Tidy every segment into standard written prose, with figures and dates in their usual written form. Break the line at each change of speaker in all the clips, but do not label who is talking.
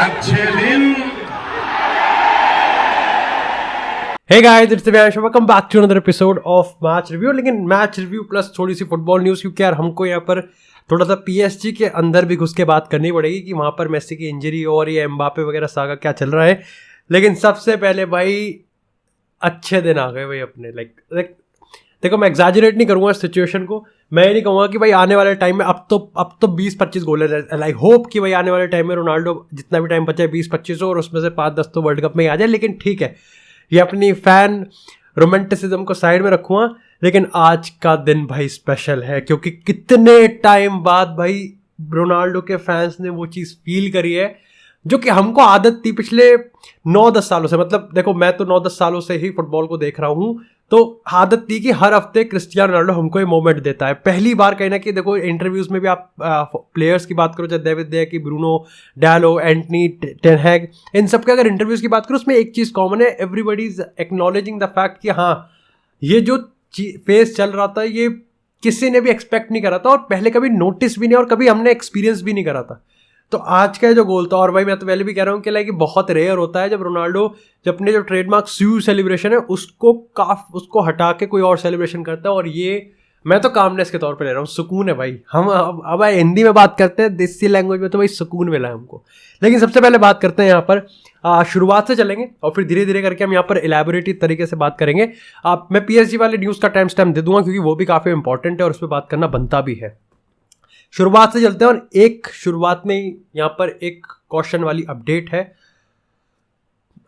अच्छे दिन।
Hey guys, it's Divyansh. Welcome back to another episode of match review. लेकिन match review plus थोड़ी C football news, क्योंकि यार हमको यहाँ पर थोड़ा सा PSG के अंदर भी घुस के बात करनी पड़ेगी कि वहाँ पर मेसी की इंजरी और ये एम्बापे वगैरह सागा क्या चल रहा है. लेकिन सबसे पहले भाई अच्छे दिन आ गए भाई अपने. लाइक देखो, मैं एग्जैजरेट नहीं करूँगा इस सिचुएशन को. मैं ये नहीं कहूँगा कि भाई आने वाले टाइम में अब तो 20-25 गोल है. लाइक होप कि भाई आने वाले टाइम में रोनाल्डो जितना भी टाइम बचा है 20-25 और उसमें से 5-10 तो वर्ल्ड कप में ही आ जाए. लेकिन ठीक है, ये अपनी फैन रोमांटिसिज्म को साइड में रखूँगा. लेकिन आज का दिन भाई स्पेशल है, क्योंकि कितने टाइम बाद भाई रोनाल्डो के फैंस ने वो चीज़ फील करी है जो कि हमको आदत थी पिछले 9-10 सालों से. मतलब देखो, मैं तो 9-10 सालों से ही फुटबॉल को देख रहा हूँ, तो आदत थी कि हर हफ्ते क्रिस्टियानो रोनाल्डो हमको ये मोमेंट देता है. पहली बार कहीं ना कि देखो, इंटरव्यूज में भी आप प्लेयर्स की बात करो, चाहे डेविड दे की, ब्रूनो डालो, एंटनी, टेन हैग, इन सब के अगर इंटरव्यूज की बात करो, उसमें एक चीज़ कॉमन है. Everybody is acknowledging the fact कि हाँ, ये जो फेस चल रहा था ये किसी ने भी एक्सपेक्ट नहीं करा था, और पहले कभी नोटिस भी नहीं, और कभी हमने एक्सपीरियंस भी नहीं करा था. तो आज का जो गोल था, और भाई मैं तो पहले भी कह रहा हूँ कि लाइक बहुत रेयर होता है जब रोनाल्डो जब अपने जो ट्रेडमार्क स्यू सेलिब्रेशन है उसको हटा के कोई और सेलिब्रेशन करता है. और ये मैं तो कामनेस के तौर पे ले रहा हूँ, सुकून है भाई. हम अब हिंदी में बात करते हैं, देसी लैंग्वेज में, तो भाई सुकून मिला है हमको. लेकिन सबसे पहले बात करते हैं यहाँ पर शुरुआत से चलेंगे और फिर धीरे धीरे करके हम यहाँ पर इलेबोरेटिव तरीके से बात करेंगे. मैं PSG वाले न्यूज़ का टाइम स्टैम्प दे दूंगा, क्योंकि वो भी काफ़ी इंपॉर्टेंट है और उस पर बात करना बनता भी है. शुरुआत से चलते हैं, और एक शुरुआत में ही यहाँ पर एक क्वेश्चन वाली अपडेट है.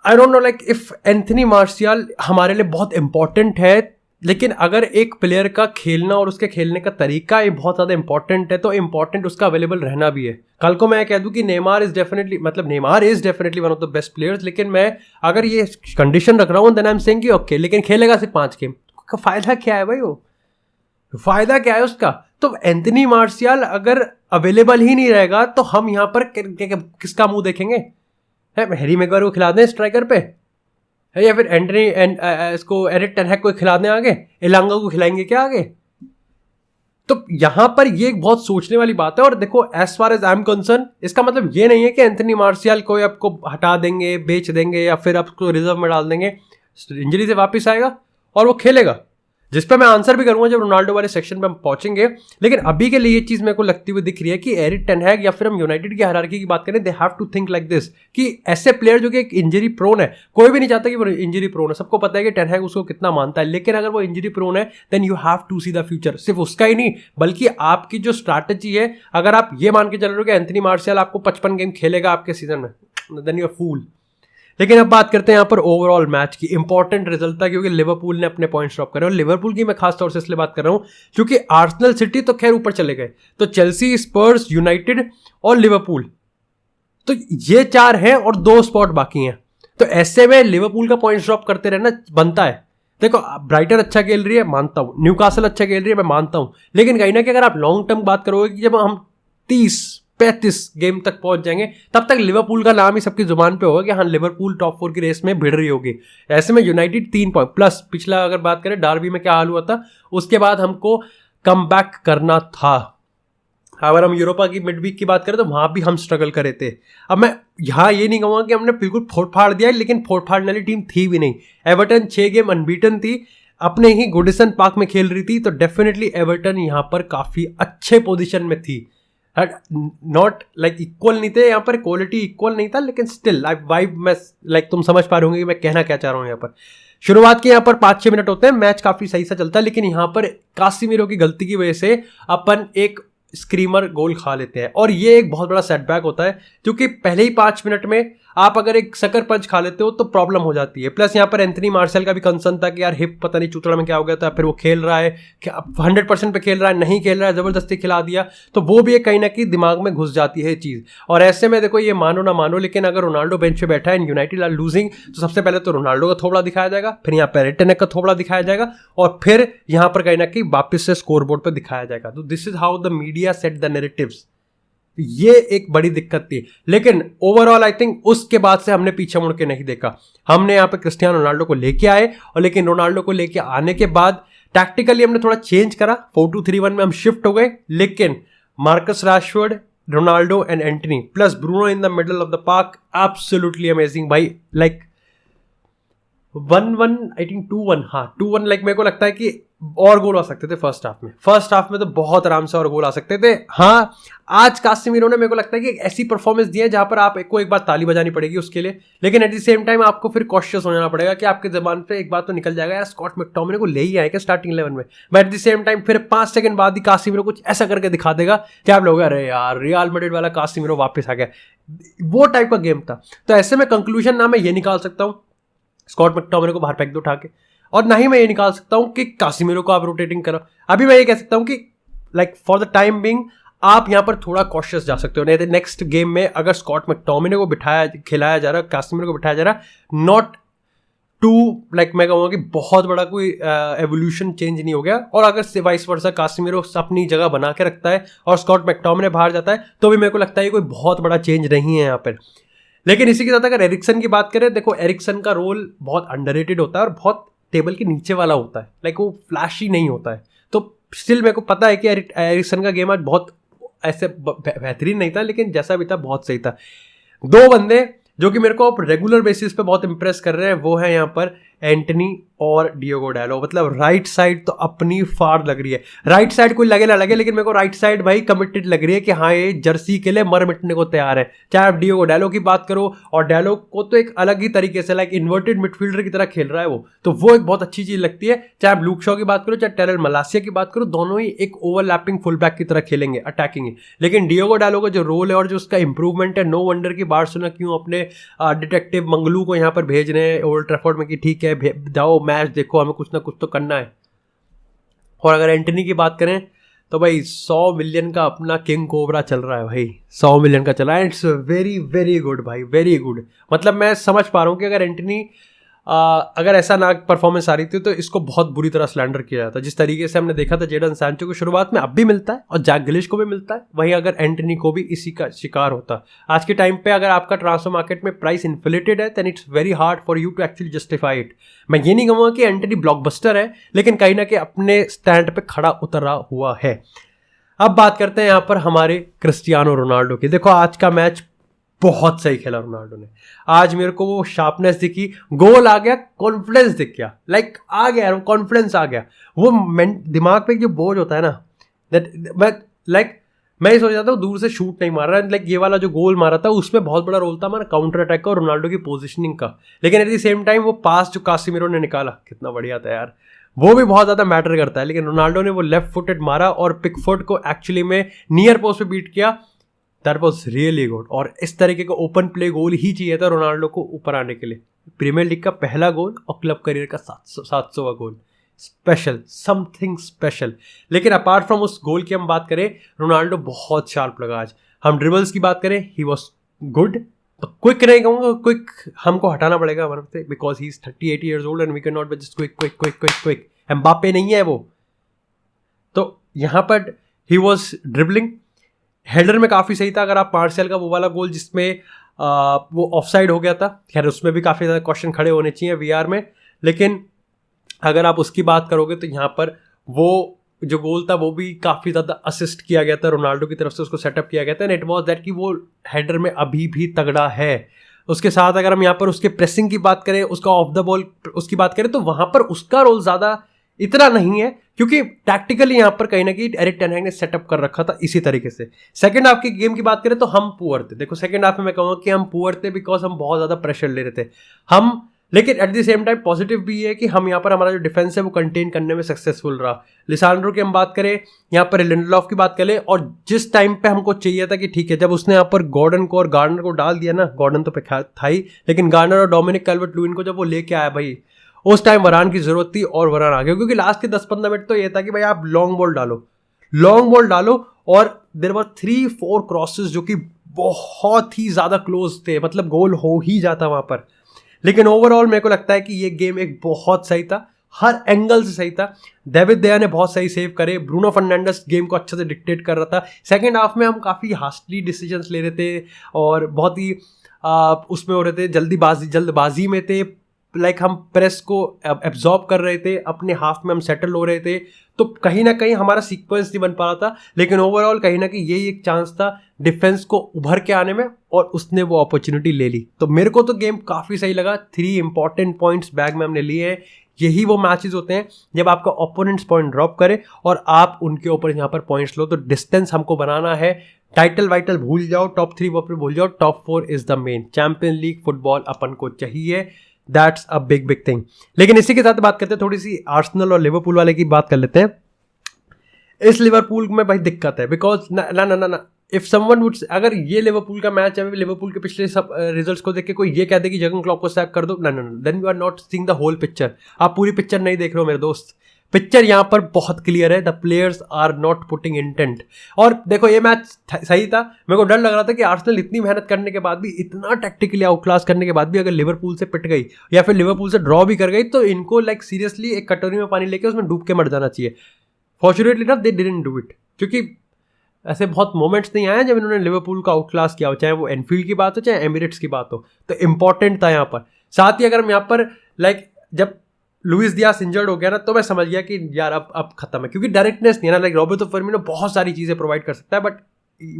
I don't know like if Anthony martial हमारे लिए बहुत इंपॉर्टेंट है, लेकिन अगर एक प्लेयर का खेलना और उसके खेलने का तरीका ये बहुत ज़्यादा इंपॉर्टेंट है, तो इंपॉर्टेंट उसका अवेलेबल रहना भी है. कल को मैं कह दूं कि Neymar is definitely one of the best players, लेकिन मैं अगर ये कंडीशन रख रहा हूँ, देन आई एम सेइंग कि ओके, लेकिन खेलेगा सिर्फ 5 गेम. फायदा क्या है भाई? वो फायदा क्या है उसका? तो एंथनी मार्शियल अगर अवेलेबल ही नहीं रहेगा तो हम यहाँ पर किसका मुंह देखेंगे? हैरी मैग्वायर को खिला दें स्ट्राइकर पे, या फिर इसको एरिक टेन हैग को खिलाने आगे, एलांगा को खिलाएंगे क्या आगे? तो यहाँ पर ये एक बहुत सोचने वाली बात है. और देखो, as far as I am concerned, इसका मतलब ये नहीं है कि एंथनी मार्शियल को आपको हटा देंगे, बेच देंगे, या फिर आपको रिजर्व में डाल देंगे. इंजरी से वापस आएगा और वो खेलेगा, जिस पे मैं आंसर भी करूंगा जब रोनाल्डो वाले सेक्शन पे हम पहुंचेंगे. लेकिन अभी के लिए ये चीज मेरे को लगती हुई दिख रही है कि एरिक टेन हैग, या फिर हम यूनाइटेड की हायरार्की की बात करें, they have to think like this कि ऐसे प्लेयर जो कि एक इंजरी प्रोन है, कोई भी नहीं चाहता कि वो इंजरी प्रोन है. सबको पता है कि टेन हैग उसको कितना मानता है, लेकिन अगर वो इंजरी प्रोन है then you have to see the future. सिर्फ उसका ही नहीं, बल्कि आपकी जो स्ट्रैटेजी है, अगर आप ये मान के चल रहे हो कि एंथनी मार्शियल आपको 55 गेम खेलेगा आपके सीजन में, देन यू आर फूल. लेकिन अब बात करते हैं यहाँ पर ओवरऑल मैच की. इंपॉर्टेंट रिजल्ट था, क्योंकि लिवरपूल ने अपने पॉइंट्स ड्रॉप करे, और लिवरपूल की मैं खास तौर से इसलिए बात कर रहा हूँ क्योंकि आर्सेनल, सिटी तो खैर ऊपर चले गए, तो चेल्सी, स्पर्स, यूनाइटेड और लिवरपूल, तो ये 4 हैं और 2 स्पॉट बाकी हैं. तो ऐसे में लिवरपूल का पॉइंट्स ड्रॉप करते रहना बनता है. देखो, ब्राइटन अच्छा खेल रही है, मानता हूँ, न्यूकासल अच्छा खेल रही है, मैं मानता हूँ, लेकिन कहीं ना कहीं अगर आप लॉन्ग टर्म बात करोगे कि जब हम 30-35 गेम तक पहुंच जाएंगे, तब तक लिवरपूल का नाम ही सबकी जुबान पे होगा कि हाँ, लिवरपूल टॉप 4 की रेस में भिड़ रही होगी. ऐसे में यूनाइटेड 3 पॉइंट प्लस, पिछला अगर बात करें डार्बी में क्या हाल हुआ था, उसके बाद हमको कम बैक करना था. अगर हम यूरोपा की मिड वीक की बात करें तो वहां भी हम स्ट्रगल करे थे. अब मैं यहाँ ये नहीं कहूँगा कि हमने बिल्कुल फोड़ फाड़ दिया, लेकिन फोड़ फाड़ने वाली टीम थी भी नहीं. एवर्टन 6 गेम अनबीटन थी, अपने ही गुडिसन पार्क में खेल रही थी, तो डेफिनेटली एवर्टन यहाँ पर काफी अच्छे पोजिशन में थी. नॉट लाइक इक्वल नहीं थे यहाँ पर, क्वालिटी इक्वल नहीं था, लेकिन स्टिल वाइब में लाइक तुम समझ पा रहे होंगे कि मैं कहना क्या चाह रहा हूँ. यहाँ पर शुरुआत के यहाँ पर 5-6 मिनट होते हैं, मैच काफी सही सा चलता है, लेकिन यहाँ पर कासिमिरो की गलती की वजह से अपन एक स्क्रीमर गोल खा लेते हैं, और ये एक बहुत बड़ा सेटबैक होता है, क्योंकि पहले ही 5 मिनट में आप अगर एक सकर पंच खा लेते हो तो प्रॉब्लम हो जाती है. प्लस यहाँ पर एंथनी मार्शियल का भी कंसर्न था कि यार हिप पता नहीं चूतड़ा में क्या हो गया था, फिर वो खेल रहा है 100% पे खेल रहा है, नहीं खेल रहा है, जबरदस्ती खिला दिया, तो वो भी एक कहीं ना कहीं दिमाग में घुस जाती है चीज़. और ऐसे में देखो, ये मानो ना मानो, लेकिन अगर रोनाल्डो बेंच पे बैठा है एंड यूनाइटेड आर लूजिंग, तो सबसे पहले तो रोनाल्डो का थोबड़ा दिखाया जाएगा, फिर यहाँ पर एरिक टेन हैग का थोबड़ा दिखाया जाएगा, और फिर यहाँ पर कहीं ना कहीं वापस से स्कोरबोर्ड पर दिखाया जाएगा. तो this is how the media set the narratives. ये एक बड़ी दिक्कत थी, लेकिन ओवरऑल आई थिंक उसके बाद से हमने पीछे मुड़ के नहीं देखा. हमने यहाँ पे क्रिस्टियानो रोनाल्डो को लेके आए, और लेकिन रोनाल्डो को लेके आने के बाद टैक्टिकली हमने थोड़ा चेंज करा, 4-2-3-1 में हम शिफ्ट हो गए, लेकिन Marcus Rashford Ronaldo and Antony plus Bruno in the middle of the park, absolutely amazing भाई. लाइक 1-1 आई थिंक 2-1, हाँ 2-1. लाइक मेरे को लगता है कि और गोल आ सकते थे फर्स्ट हाफ में तो बहुत आराम से और गोल आ सकते थे. हाँ, आज कासिमिरो ने मेरे को लगता है कि एक ऐसी परफॉर्मेंस दी है जहां पर आप एक बार ताली बजानी पड़ेगी उसके लिए, लेकिन एट द सेम टाइम आपको फिर कॉशियस हो जाना पड़ेगा कि आपके जबान पे एक बात तो निकल जाएगा यार, स्कॉट मैकटोमिने को ले ही आए क्या स्टार्टिंग 11 में. But at the same time फिर 5 सेकंड बाद ही कासिमिरो कुछ ऐसा करके दिखा देगा कि आप लोग अरे यार रियल मैड्रिड वाला कासिमिरो वापस आ गया. वो टाइप का गेम था. तो ऐसे में कंक्लूजन ना मैं ये निकाल सकता हूँ स्कॉट मैकटोमिने को बाहर फेंक दो उठा के, और ना ही मैं ये निकाल सकता हूँ कि कासिमिरो को आप रोटेटिंग करो. अभी मैं ये कह सकता हूँ कि like for the time being आप यहाँ पर थोड़ा कॉशियस जा सकते हो. नहीं तो नेक्स्ट गेम में अगर स्कॉट मैकटोमिने को खिलाया जा रहा है, कासिमिरो को बिठाया जा रहा है, नॉट टू लाइक मैं कहूँगा कि बहुत बड़ा कोई एवोल्यूशन चेंज नहीं हो गया. और अगर वाइस वर्सा कासिमिरो अपनी जगह बना के रखता है और स्कॉट मैकटोमिने बाहर जाता है तो भी मेरे को लगता है कोई बहुत बड़ा चेंज नहीं है यहाँ पर. लेकिन इसी के साथ अगर एरिक्सन की बात करें, देखो एरिक्सन का रोल बहुत अंडररेटेड होता है और बहुत टेबल के नीचे वाला होता है. लाइक वो फ्लैशी नहीं होता है. तो स्टिल मेरे को पता है कि एरिक्सन का गेम आज बहुत ऐसे बेहतरीन नहीं था, लेकिन जैसा भी था बहुत सही था. 2 बंदे जो कि मेरे को रेगुलर बेसिस पे बहुत इंप्रेस कर रहे हैं वो है यहाँ पर एंटनी और डियोगो डैलो. मतलब राइट साइड तो अपनी फाड़ लग रही है. राइट साइड कोई लगे ना लगे, लेकिन मेरे को राइट साइड भाई कमिटेड लग रही है कि हाँ ये जर्सी के लिए मर मिटने को तैयार है. चाहे आप डियोगो डैलो की बात करो, और डैलो को तो एक अलग ही तरीके से लाइक इन्वर्टेड मिडफील्डर की तरह खेल रहा है वो एक बहुत अच्छी चीज लगती है. चाहे आप लूक शॉ की बात करो, चाहे टेरल मलासिया की बात करो, दोनों ही एक ओवरलैपिंग फुल बैक की तरह खेलेंगे, अटैकिंग ही. लेकिन डियोगो डैलो का जो रोल है और जो उसका इंप्रूवमेंट है, नो वंडर की बार्सिलोना क्यों अपने डिटेक्टिव मंगलू को यहाँ पर भेज रहे हैं ओल्ड ट्रैफोर्ड में कि ठीक है जाओ मैच देखो, हमें कुछ ना कुछ तो करना है. और अगर एंटनी की बात करें तो भाई 100 मिलियन का अपना किंग कोबरा चल रहा है भाई, 100 मिलियन का चल रहा है. इट्स वेरी वेरी गुड भाई, वेरी गुड. मतलब मैं समझ पा रहा हूँ कि अगर एंटनी अगर ऐसा ना परफॉर्मेंस आ रही थी तो इसको बहुत बुरी तरह स्लैंडर किया जाता. जिस तरीके से हमने देखा था जेडन सैंचो को शुरुआत में, अब भी मिलता है और जैक ग्रिलिश को भी मिलता है, वहीं अगर एंटनी को भी इसी का शिकार होता. आज के टाइम पे अगर आपका ट्रांसफर मार्केट में प्राइस इन्फ्लेटेड है then it's very hard for you to actually justify it. मैं ये नहीं कहूँगा कि एंटनी ब्लॉकबस्टर है, लेकिन कहीं ना कहीं अपने स्टैंड पे खड़ा उतरा हुआ है. अब बात करते हैं यहाँ पर हमारे क्रिस्टियानो रोनाल्डो की. देखो आज का मैच बहुत सही खेला रोनाल्डो ने. आज मेरे को वो शार्पनेस दिखी, गोल आ गया, कॉन्फिडेंस दिख गया. लाइक आ गया यार, कॉन्फिडेंस आ गया. वो दिमाग पे जो बोझ होता है ना, मैं ये सोच रहा था दूर से शूट नहीं मार रहा है. लाइक ये वाला जो गोल मारा था उसमें बहुत बड़ा रोल था हमारा काउंटर अटैक का और रोनाल्डो की पोजिशनिंग का. लेकिन एट द सेम टाइम वो पास जो कासिमिरो ने निकाला कितना बढ़िया था यार, वो भी बहुत ज्यादा मैटर करता है. लेकिन रोनाल्डो ने वो लेफ्ट फुटेड मारा और पिकफोर्ड को एक्चुअली में नियर पोस्ट पे बीट किया. That was really good. और इस तरीके का ओपन प्ले गोल ही चाहिए था रोनाल्डो को ऊपर आने के लिए. प्रीमियर लीग का पहला गोल और क्लब करियर का 700वां गोल, स्पेशल, समथिंग स्पेशल. लेकिन अपार्ट फ्रॉम उस गोल की हम बात करें, रोनाल्डो बहुत शार्प लगा आज. हम ड्रिबल्स की बात करें, ही वॉज गुड. क्विक नहीं कहूँगा, क्विक हमको हटाना पड़ेगा हमारे से, because he is 38 years old and we cannot be just quick. Mbappe नहीं है वो. तो यहाँ पर ही वॉज ड्रिबलिंग. हेडर में काफ़ी सही था. अगर आप मार्शल का वो वाला गोल जिसमें वो ऑफसाइड हो गया था, खैर उसमें भी काफ़ी ज़्यादा क्वेश्चन खड़े होने चाहिए वीआर में, लेकिन अगर आप उसकी बात करोगे तो यहाँ पर वो जो गोल था वो भी काफ़ी ज़्यादा असिस्ट किया गया था रोनाल्डो की तरफ से, उसको सेटअप किया गया था. एंड इट वॉज दैट कि वो हेडर में अभी भी तगड़ा है. उसके साथ अगर हम यहाँ पर उसके प्रेसिंग की बात करें, उसका ऑफ द बॉल उसकी बात करें, तो वहाँ पर उसका रोल ज़्यादा इतना नहीं है, क्योंकि टैक्टिकली यहाँ पर कहीं ना कहीं एरिक टेन हैग ने सेटअप कर रखा था इसी तरीके से. सेकंड हाफ की गेम की बात करें तो हम पुअर थे. देखो सेकंड हाफ में मैं कहूँगा कि हम पुअर थे बिकॉज हम बहुत ज़्यादा प्रेशर ले रहे थे हम. लेकिन at the same time positive भी है कि हम यहाँ पर हमारा जो डिफेंस है वो कंटेन करने में सक्सेसफुल रहा. लिसांड्रो की हम बात करें, यहाँ पर लिंडलॉफ की बात करें, और जिस टाइम पे हमको चाहिए था कि ठीक है, जब उसने यहाँ पर गॉर्डन को और गार्डनर को डाल दिया ना, गॉर्डन तो पे था ही, लेकिन गार्डनर और डोमिनिक कैल्वर्ट लुइन को जब वो लेके आया भाई, उस टाइम वरान की जरूरत थी और वरान आ गया. क्योंकि लास्ट के 10-15 मिनट तो ये था कि भाई आप लॉन्ग बॉल डालो. और देयर वर 3-4 क्रॉसेस जो कि बहुत ही ज्यादा क्लोज थे, मतलब गोल हो ही जाता वहां पर. लेकिन ओवरऑल मेरे को लगता है कि ये गेम एक बहुत सही था, हर एंगल से सही था. डेविड दया ने बहुत सही सेव करे. ब्रूनो फर्नांडिस गेम को अच्छे से डिक्टेट कर रहा था. सेकेंड हाफ में हम काफ़ी हास्टली डिसीजंस ले रहे थे और बहुत ही उसमें हो रहे थे, जल्दबाजी में थे. लाइक हम प्रेस को एब्जॉर्ब कर रहे थे, अपने हाफ में हम सेटल हो रहे थे, तो कहीं ना कहीं हमारा सीक्वेंस नहीं बन पा रहा था। लेकिन ओवरऑल कहीं ना कहीं यही एक चांस था डिफेंस को उभर के आने में, और उसने वो अपॉर्चुनिटी ले ली। तो मेरे को तो गेम काफ़ी सही लगा। 3 इंपॉर्टेंट पॉइंट्स बैग में हमने लिए हैं। यही वो मैचेस होते हैं जब आपका ओपोनेंट्स पॉइंट ड्रॉप करे और आप उनके ऊपर यहाँ पर पॉइंट्स लो। तो डिस्टेंस हमको बनाना है। टाइटल वाइटल भूल जाओ, टॉप 3 वो भूल जाओ, top 4 is the main. Champion league football अपन को चाहिए, that's a big big thing. लेकिन इसी के साथ बात करते हैं, थोड़ी सी आर्सेनल और लिवरपूल वाले की बात कर लेते हैं। इस लिवरपूल में भाई दिक्कत है, बिकॉज ना इफ समवन वुड, अगर ये लिवरपूल का मैच है, लिवरपूल के पिछले सब रिजल्ट्स को देख के कोई ये कह दे कि जर्गन क्लॉप को सैक कर दो, ना, then you are not seeing the whole picture. आप पूरी पिक्चर नहीं देख रहे हो मेरे दोस्त। पिक्चर यहाँ पर बहुत क्लियर है, the players are not putting intent. और देखो ये मैच सही था। मेरे को डर लग रहा था कि आर्सेनल इतनी मेहनत करने के बाद भी, इतना टैक्टिकली आउटक्लास करने के बाद भी, अगर लिवरपूल से पिट गई या फिर लिवरपूल से ड्रॉ भी कर गई, तो इनको लाइक सीरियसली एक कटोरी में पानी लेके उसमें डूब के मर जाना चाहिए। फॉर्चुनेटली ना दे डिडंट डू इट, क्योंकि ऐसे बहुत मोमेंट्स नहीं आए जब इन्होंने लिवरपूल का आउटक्लास किया हो, चाहे वो एनफील्ड की बात हो चाहे एमिरेट्स की बात हो। तो इंपॉर्टेंट था यहाँ पर। साथ ही अगर हम यहाँ पर लाइक जब लुइस डियास इंजर्ड हो गया ना, तो मैं समझ गया कि यार अब खत्म है, क्योंकि डायरेक्टनेस नहीं है ना। लाइक रॉबर्टो फर्मिनो बहुत सारी चीज़ें प्रोवाइड कर सकता है, बट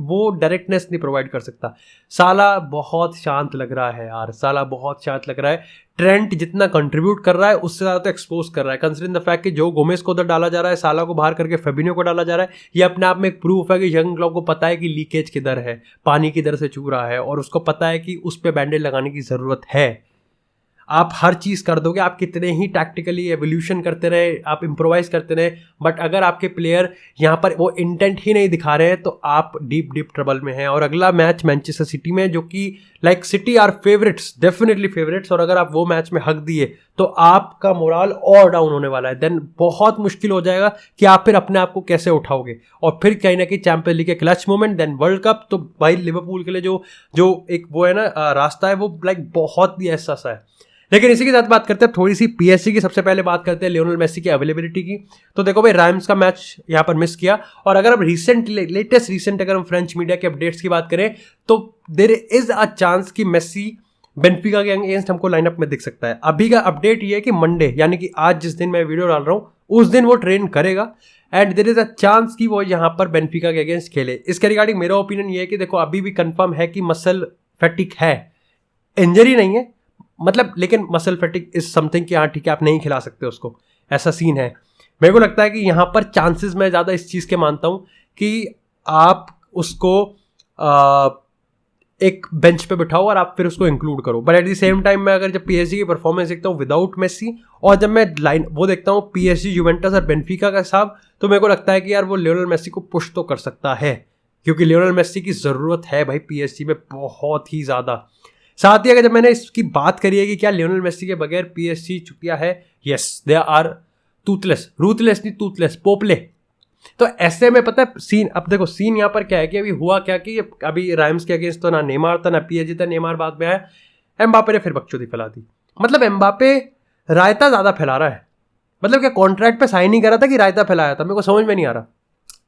वो डायरेक्टनेस नहीं प्रोवाइड कर सकता। साला बहुत शांत लग रहा है यार, साला बहुत शांत लग रहा है। ट्रेंट जितना कंट्रीब्यूट कर रहा है उससे ज़्यादा तो एक्सपोज कर रहा है, कंसिडरिंग द फैक्ट कि जो गोमेस को उधर डाला जा रहा है, साला को बाहर करके फेबिनो को डाला जा रहा है। ये अपने आप में एक प्रूफ है कि जर्गन क्लॉप को पता है कि लीकेज किधर है, पानी किधर से चू रहा है, और उसको पता है कि उस पर बैंडेज लगाने की ज़रूरत है। आप हर चीज़ कर दोगे, आप कितने ही टैक्टिकली एवोल्यूशन करते रहे, आप इम्प्रोवाइज करते रहे, बट अगर आपके प्लेयर यहाँ पर वो इंटेंट ही नहीं दिखा रहे हैं, तो आप डीप ट्रबल में हैं। और अगला मैच मैनचेस्टर सिटी में, जो कि like City are favourites, definitely favourites, और अगर आप वो मैच में हक दिए तो आपका मोराल और डाउन होने वाला है। देन बहुत मुश्किल हो जाएगा कि आप फिर अपने आप को कैसे उठाओगे, और फिर कहीं ना कहीं चैंपियन लीग के clutch moment, then World Cup. तो भाई लिवरपूल के लिए जो एक वो है ना रास्ता है, वो लाइक बहुत ही ऐसा सा है। लेकिन इसी के साथ बात करते हैं थोड़ी सी पीएसजी की। सबसे पहले बात करते हैं लियोनेल मेसी की अवेलेबिलिटी की। तो देखो भाई, राइम्स का मैच यहाँ पर मिस किया, और अगर हम लेटेस्ट अगर हम फ्रेंच मीडिया के अपडेट्स की बात करें, तो देयर इज अ चांस कि मेसी बेनफिका के अगेंस्ट हमको लाइनअप में दिख सकता है। अभी का अपडेट ये है कि मंडे, यानी कि आज जिस दिन मैं वीडियो डाल रहा हूँ, उस दिन वो ट्रेन करेगा, and there is a chance कि वो यहाँ पर बेनफिका के अगेंस्ट खेले। इसके रिगार्डिंग मेरा ओपिनियन ये है कि देखो, अभी भी कंफर्म है कि मसल फैटिक है, इंजरी नहीं है मतलब, लेकिन मसल फैटिक इज समथिंग कि हाँ ठीक है, आप नहीं खिला सकते उसको, ऐसा सीन है। मेरे को लगता है कि यहाँ पर चांसेस मैं ज़्यादा इस चीज़ के मानता हूँ कि आप उसको एक बेंच पे बिठाओ और आप फिर उसको इंक्लूड करो। But at the same time मैं अगर जब पीएसजी की परफॉर्मेंस देखता हूँ विदाउट मेसी, और जब मैं लाइन वो देखता हूँ पीएसजी, यूवेंटस और बेनफिका का हिसाब, तो मेरे को लगता है कि यार वो लियोनेल मेसी को पुश तो कर सकता है, क्योंकि लियोनेल मेसी की ज़रूरत है भाई पीएसजी में बहुत ही ज़्यादा। साथ ही अगर जब मैंने इसकी बात करी है कि क्या लियोनेल मेसी के बगैर पीएसजी चुकिया है, यस दे आर रूथलेस नहीं टूथलेस, पोपले। तो ऐसे में पता है सीन, अब देखो सीन यहाँ पर क्या है कि अभी हुआ क्या कि अभी राइम्स के अगेंस्ट तो ना नेमार था ना पीएसजी था, नेमार बाद में आया, एम्बापे ने फिर बकचोदी फैला दी। मतलब एम्बापे रायता ज़्यादा फैला रहा है। मतलब क्या कॉन्ट्रैक्ट पे साइन नहीं करा था कि रायता फैलाया था, मेरे को समझ में नहीं आ रहा।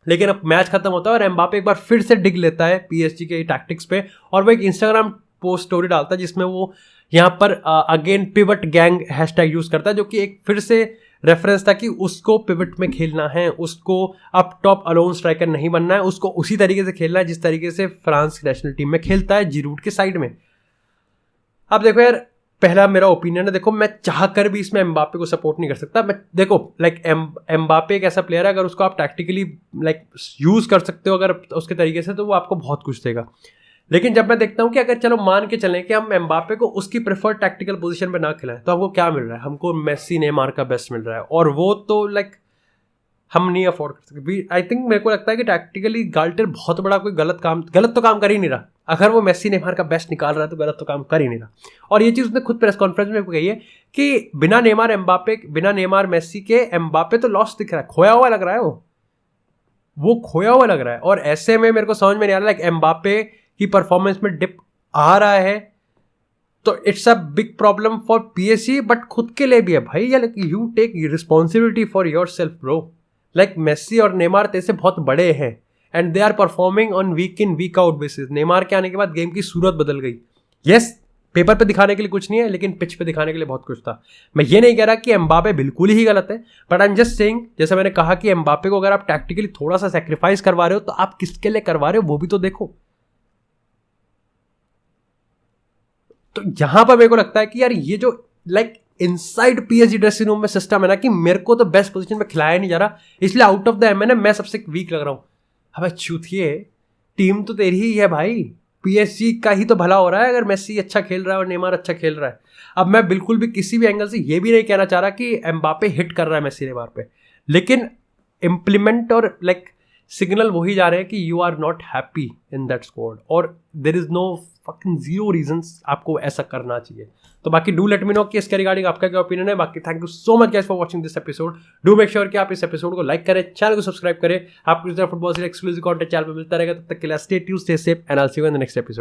लेकिन अब मैच खत्म होता है और एम्बापे एक बार फिर से डिग लेता है पीएसजी के टैक्टिक्स पे, और वो एक इंस्टाग्राम पोस्ट स्टोरी डालता है जिसमें वो यहाँ पर again pivot gang hashtag use करता है, जो कि एक फिर से रेफरेंस था कि उसको पिवट में खेलना है, उसको अप टॉप अलोन स्ट्राइकर नहीं बनना है, उसको उसी तरीके से खेलना है जिस तरीके से फ्रांस की नेशनल टीम में खेलता है, जिरूड के साइड में। अब देखो यार, पहला मेरा ओपिनियन है, देखो मैं चाह कर भी इसमें एम्बापे को सपोर्ट नहीं कर सकता। मैं देखो लाइक एम्बापे एक ऐसा प्लेयर है, अगर उसको आप टैक्टिकली लाइक यूज कर सकते हो अगर उसके तरीके से, तो वो आपको बहुत कुछ देगा। लेकिन जब मैं देखता हूँ कि अगर चलो मान के चलें कि हम एम्बापे को उसकी प्रेफर्ड टैक्टिकल पोजीशन पे ना खिलाएं, तो हमको क्या मिल रहा है? हमको मेसी नेमार का बेस्ट मिल रहा है, और वो तो लाइक हम नहीं अफोर्ड कर सकते। आई थिंक मेरे को लगता है कि टैक्टिकली गाल्टर बहुत बड़ा कोई गलत तो काम कर ही नहीं रहा। अगर वो मेसी नेमार का बेस्ट निकाल रहा है तो गलत तो काम कर ही नहीं रहा। और ये चीज़ उसने खुद प्रेस कॉन्फ्रेंस में कही है कि बिना नेमार मेसी के एम्बापे तो लॉस दिख रहा है, खोया हुआ लग रहा है, वो खोया हुआ लग रहा है। और ऐसे में मेरे को समझ में नहीं आ रहा, लाइक एम्बापे की परफॉर्मेंस में डिप आ रहा है, तो it's a big problem for PSG, but खुद के लिए भी है भाई। या you take responsibility for yourself bro. Like Messi और नेमार तेरे से बहुत बड़े हैं, and they are performing on week in week out basis. Neymar के आने के बाद गेम की सूरत बदल गई। यस पेपर पे दिखाने के लिए कुछ नहीं है, लेकिन पिच पे दिखाने के लिए बहुत कुछ था। मैं ये नहीं कह रहा कि एम्बापे बिल्कुल ही गलत है, but I am just saying, जैसे मैंने कहा कि एम्बापे को अगर आप टैक्टिकली थोड़ा सा सेक्रीफाइस करवा रहे हो तो आप किसके लिए करवा रहे हो वो भी तो देखो। तो यहां पर मेरे को लगता है कि यार ये जो इनसाइड पीएसजी ड्रेसिंग रूम में सिस्टम है ना, कि मेरे को तो बेस्ट पोजीशन में खिलाया नहीं जा रहा, इसलिए आउट ऑफ द एम मैं सबसे वीक लग रहा हूं। अब चूतिए, टीम तो तेरी ही है भाई, पीएसजी का ही तो भला हो रहा है अगर मेसी अच्छा खेल रहा है और नेमार अच्छा खेल रहा है। अब मैं बिल्कुल भी किसी भी एंगल से ये भी नहीं कहना चाह रहा कि एम्बापे हिट कर रहा है मेसी नेमार पे, लेकिन इम्प्लीमेंट और सिग्नल वही जा रहे हैं कि you are not happy in that squad, और there is no fucking zero reasons आपको ऐसा करना चाहिए। तो बाकी डू लेट मी नो कि इसके रिगार्डिंग आपका क्या ओपिनियन है। बाकी thank you so much guys for watching this episode. Do make sure कि आप इस एपिसोड को लाइक करें, चैनल को सब्सक्राइब करें। आपको इस तरह फुटबॉल से एक्सक्लूसिव कंटेंट चैनल पे मिलता रहेगा। तब तक के लिए stay tuned, stay safe and I will see you in the next episode.